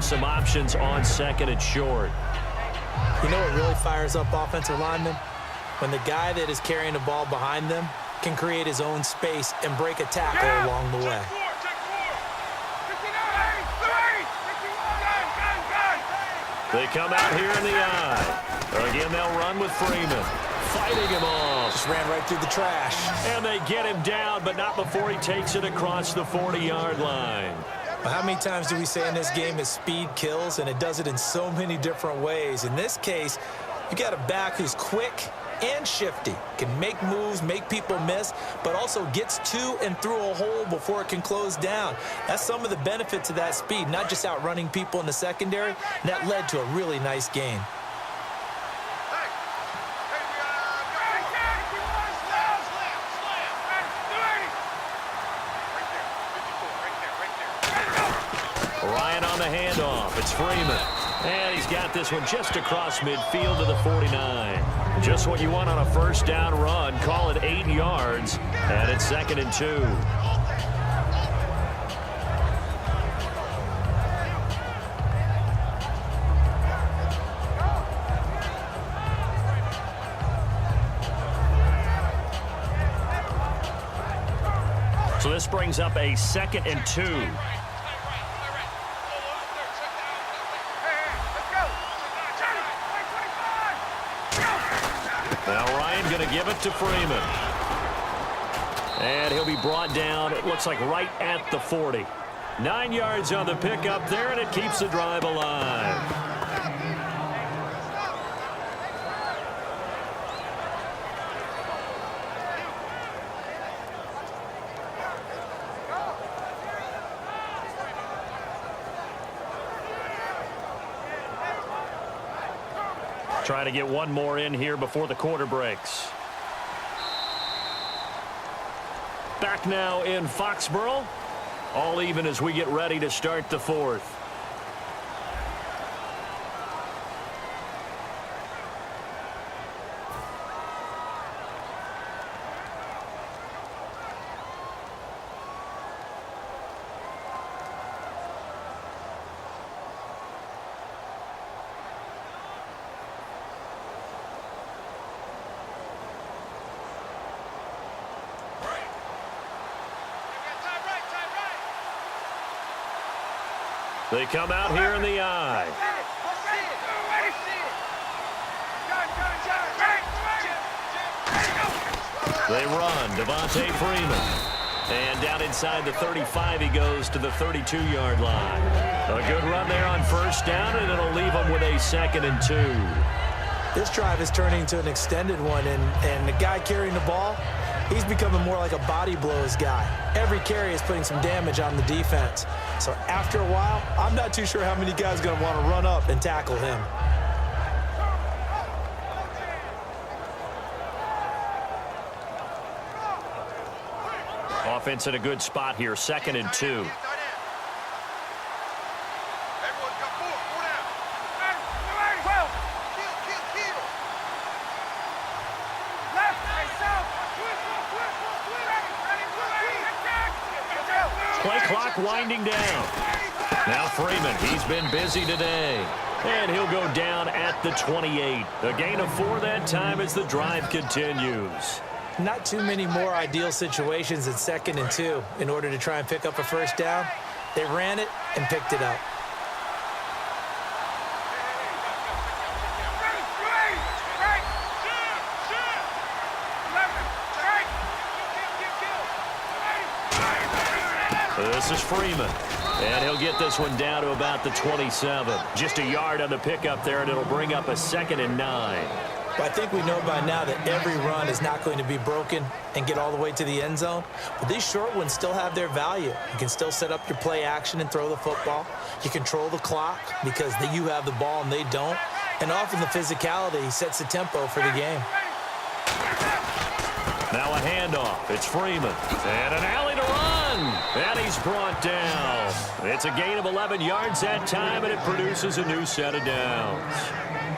some options on second and short. You know what really fires up offensive linemen? When the guy that is carrying the ball behind them can create his own space and break a tackle along the way. They come out here in the eye. Again, they'll run with Freeman. Fighting him off. Just ran right through the trash. And they get him down, but not before he takes it across the 40-yard line. Well, how many times do we say in this game that speed kills, and it does it in so many different ways? In this case, you got a back who's quick and shifty, can make moves, make people miss, but also gets to and through a hole before it can close down. That's some of the benefits of that speed, not just outrunning people in the secondary, and that led to a really nice gain. Ryan on the handoff. It's Freeman. And he's got this one just across midfield to the 49. Just what you want on a first down run. Call it 8 yards. And it's 2nd and 2. So this brings up a 2nd and 2. Now Ryan going to give it to Freeman. And he'll be brought down, it looks like right at the 40. 9 yards on the pickup there, and it keeps the drive alive. Trying to get one more in here before the quarter breaks. Back now in Foxborough. All even as we get ready to start the fourth. They come out here in the eye. They run. Devontae Freeman. And down inside the 35, he goes to the 32-yard line. A good run there on first down, and it'll leave them with a 2nd and 2. This drive is turning into an extended one, and the guy carrying the ball, he's becoming more like a body blows guy. Every carry is putting some damage on the defense. So after a while, I'm not too sure how many guys are going to want to run up and tackle him. Offense in a good spot here, 2nd and 2. Play clock winding down. Now Freeman, he's been busy today. And he'll go down at the 28. A gain of 4 that time as the drive continues. Not too many more ideal situations in 2nd and 2 in order to try and pick up a first down. They ran it and picked it up. This is Freeman. And he'll get this one down to about the 27. Just a yard on the pickup there, and it'll bring up a 2nd and 9. Well, I think we know by now that every run is not going to be broken and get all the way to the end zone. But these short ones still have their value. You can still set up your play action and throw the football. You control the clock because you have the ball and they don't. And often the physicality sets the tempo for the game. Now a handoff. It's Freeman. And an alley to run. And he's brought down. It's a gain of 11 yards that time, and it produces a new set of downs.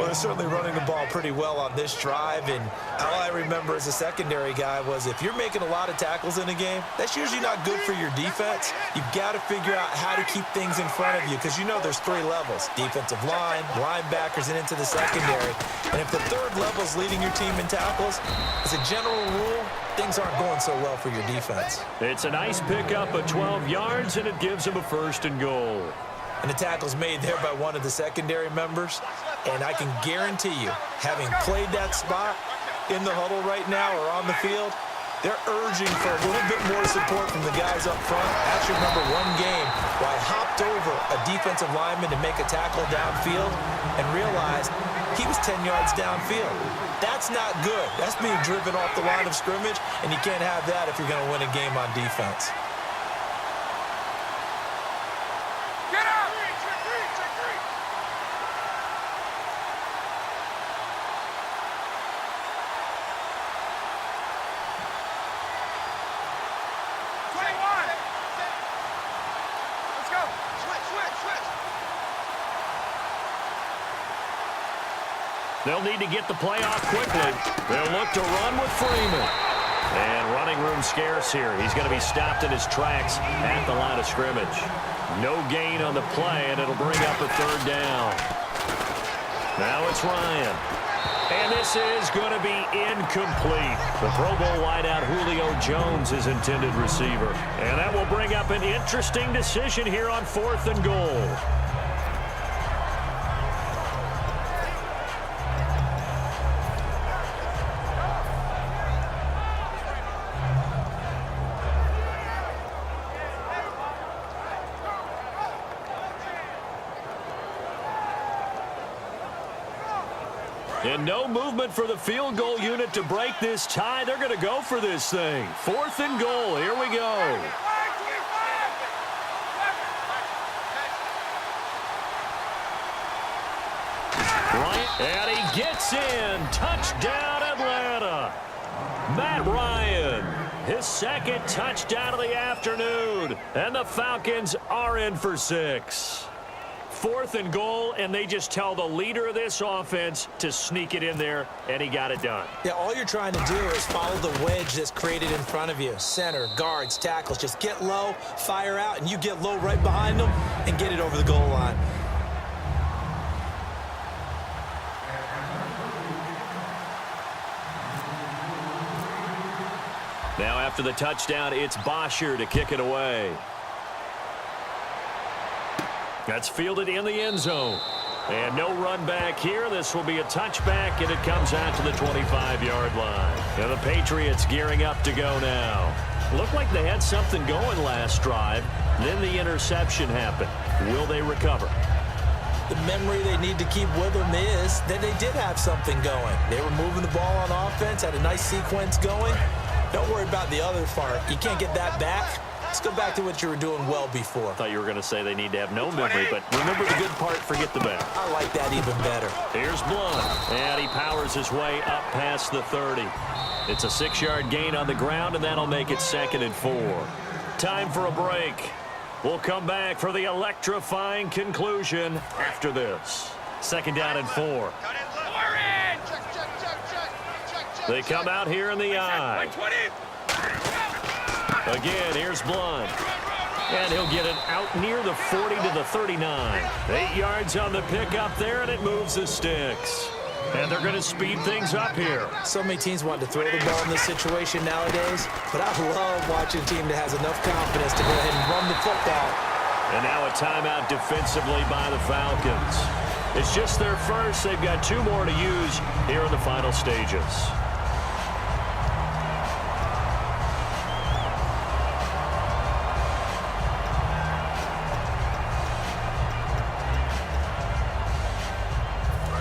Well, they're certainly running the ball pretty well on this drive, and all I remember as a secondary guy was if you're making a lot of tackles in a game, that's usually not good for your defense. You've got to figure out how to keep things in front of you because you know there's three levels: defensive line, linebackers, and into the secondary. And if the third level is leading your team in tackles, as a general rule, things aren't going so well for your defense. It's a nice pickup of 12 yards, and it gives them a 1st and goal. And the tackle's made there by one of the secondary members. And I can guarantee you, having played that spot in the huddle right now or on the field, they're urging for a little bit more support from the guys up front. I actually remember one game where I hopped over a defensive lineman to make a tackle downfield and realized he was 10 yards downfield. That's not good. That's being driven off the line of scrimmage, and you can't have that if you're going to win a game on defense. They'll need to get the play off quickly. They'll look to run with Freeman. And running room scarce here. He's going to be stopped in his tracks at the line of scrimmage. No gain on the play, and it'll bring up a 3rd down. Now it's Ryan. And this is going to be incomplete. The Pro Bowl wideout Julio Jones is intended receiver. And that will bring up an interesting decision here on 4th and goal. And no movement for the field goal unit to break this tie. They're going to go for this thing. 4th and goal. Here we go. And he gets in. Touchdown, Atlanta. Matt Ryan, his 2nd touchdown of the afternoon. And the Falcons are in for 6. 4th and goal, and they just tell the leader of this offense to sneak it in there, and he got it done. Yeah, all you're trying to do is follow the wedge that's created in front of you. Center, guards, tackles. Just get low, fire out, and you get low right behind them and get it over the goal line. Now after the touchdown, it's Bosher to kick it away. That's fielded in the end zone. And no run back here. This will be a touchback, and it comes out to the 25-yard line. And the Patriots gearing up to go now. Looked like they had something going last drive. Then the interception happened. Will they recover? The memory they need to keep with them is that they did have something going. They were moving the ball on offense, had a nice sequence going. Don't worry about the other part. You can't get that back. Let's go back to what you were doing well before. I thought you were going to say they need to have no memory, but remember the good part, forget the bad. I like that even better. Here's Blunt, and he powers his way up past the 30. It's a 6-yard gain on the ground, and that'll make it 2nd and 4. Time for a break. We'll come back for the electrifying conclusion after this. 2nd down and 4. They come out here in the I. Again, here's Blunt. And he'll get it out near the 40 to the 39. 8 yards on the pickup there, and it moves the sticks. And they're going to speed things up here. So many teams want to throw the ball in this situation nowadays, but I love watching a team that has enough confidence to go ahead and run the football. And now a timeout defensively by the Falcons. It's just their first. They've got 2 more to use here in the final stages.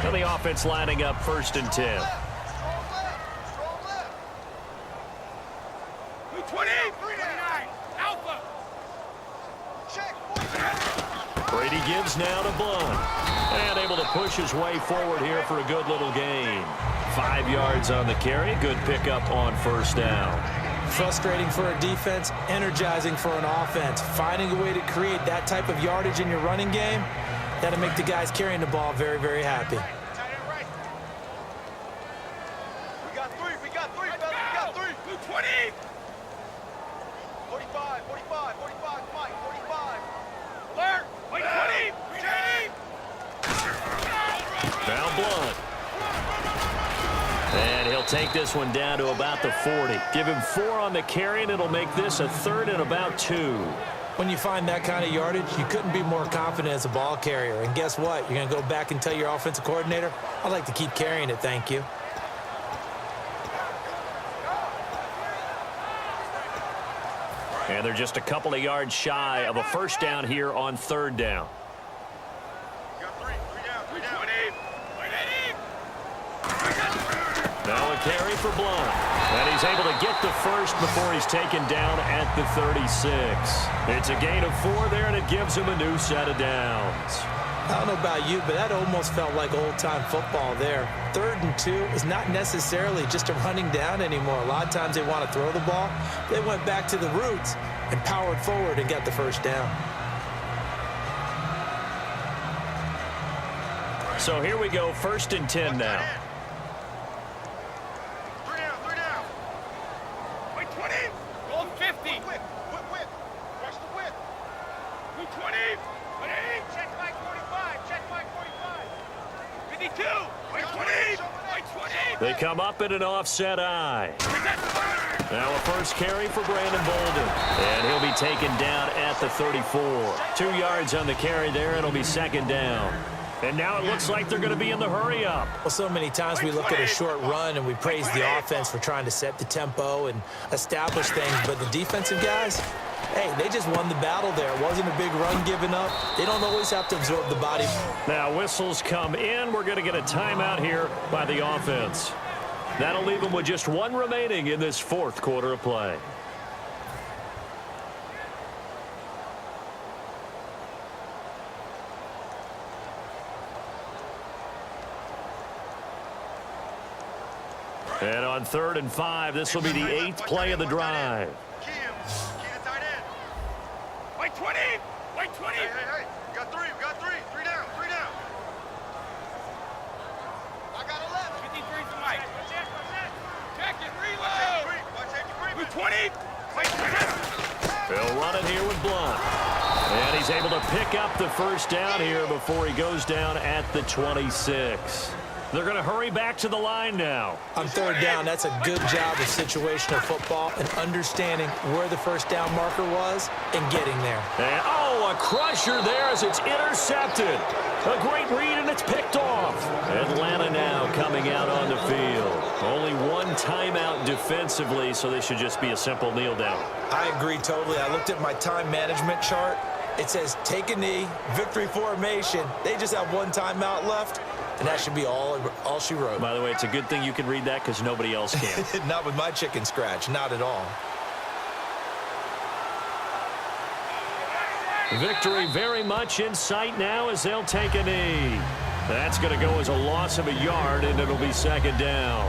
And the offense lining up 1st and 10. Brady gives now to Blunt. And able to push his way forward here for a good little gain. 5 yards on the carry. Good pickup on 1st down. Frustrating for a defense, energizing for an offense. Finding a way to create that type of yardage in your running game, that'll make the guys carrying the ball very, very happy. Now Blunt. And he'll take this one down to about the 40. Give him 4 on the carry, and it'll make this a 3rd and about 2. When you find that kind of yardage, you couldn't be more confident as a ball carrier. And guess what? You're going to go back and tell your offensive coordinator, I'd like to keep carrying it, thank you. And they're just a couple of yards shy of a first down here on 3rd down. Now a carry for Blunt. And he's able to get the first before he's taken down at the 36. It's a gain of 4 there, and it gives him a new set of downs. I don't know about you, but that almost felt like old-time football there. 3rd and 2 is not necessarily just a running down anymore. A lot of times they want to throw the ball. They went back to the roots and powered forward and got the first down. So here we go, 1st and 10 now. They come up in an offset eye. Now a first carry for Brandon Bolden. And he'll be taken down at the 34. 2 yards on the carry there, and it'll be 2nd down. And now it looks like they're going to be in the hurry-up. Well, so many times we look at a short run and we praise the offense for trying to set the tempo and establish things. But the defensive guys, hey, they just won the battle there. It wasn't a big run given up. They don't always have to absorb the body. Now whistles come in. We're going to get a timeout here by the offense. That'll leave them with just 1 remaining in this 4th quarter of play. And on 3rd and 5, this will be the 8th play of the drive. White 20! White 20! Hey, hey, hey. We got 3. We got 3. 3 down. 3 down. I got 11. 53 for Mike. Check it. Reload. 20. He'll run it here with Blunt. And he's able to pick up the first down here before he goes down at the 26. They're going to hurry back to the line now. On 3rd down, that's a good job of situational football and understanding where the first down marker was and getting there. And, oh, a crusher there as it's intercepted. A great read, and it's picked off. Atlanta now coming out on the field. Only 1 timeout defensively, so this should just be a simple kneel down. I agree totally. I looked at my time management chart. It says take a knee, victory formation. They just have 1 timeout left. And that should be all she wrote. By the way, it's a good thing you can read that because nobody else can. Not with my chicken scratch. Not at all. Victory very much in sight now as they'll take a knee. That's going to go as a loss of a yard, and it'll be 2nd down.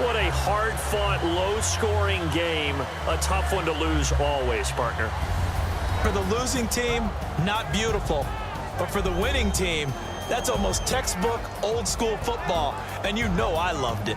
What a hard-fought, low-scoring game. A tough one to lose always, partner. For the losing team, not beautiful. But for the winning team, that's almost textbook old-school football. And you know I loved it.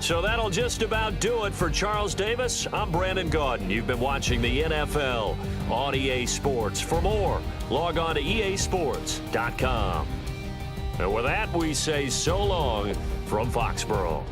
So that'll just about do it for Charles Davis. I'm Brandon Gaudin. You've been watching the NFL on EA Sports. For more, log on to easports.com. And with that, we say so long from Foxborough.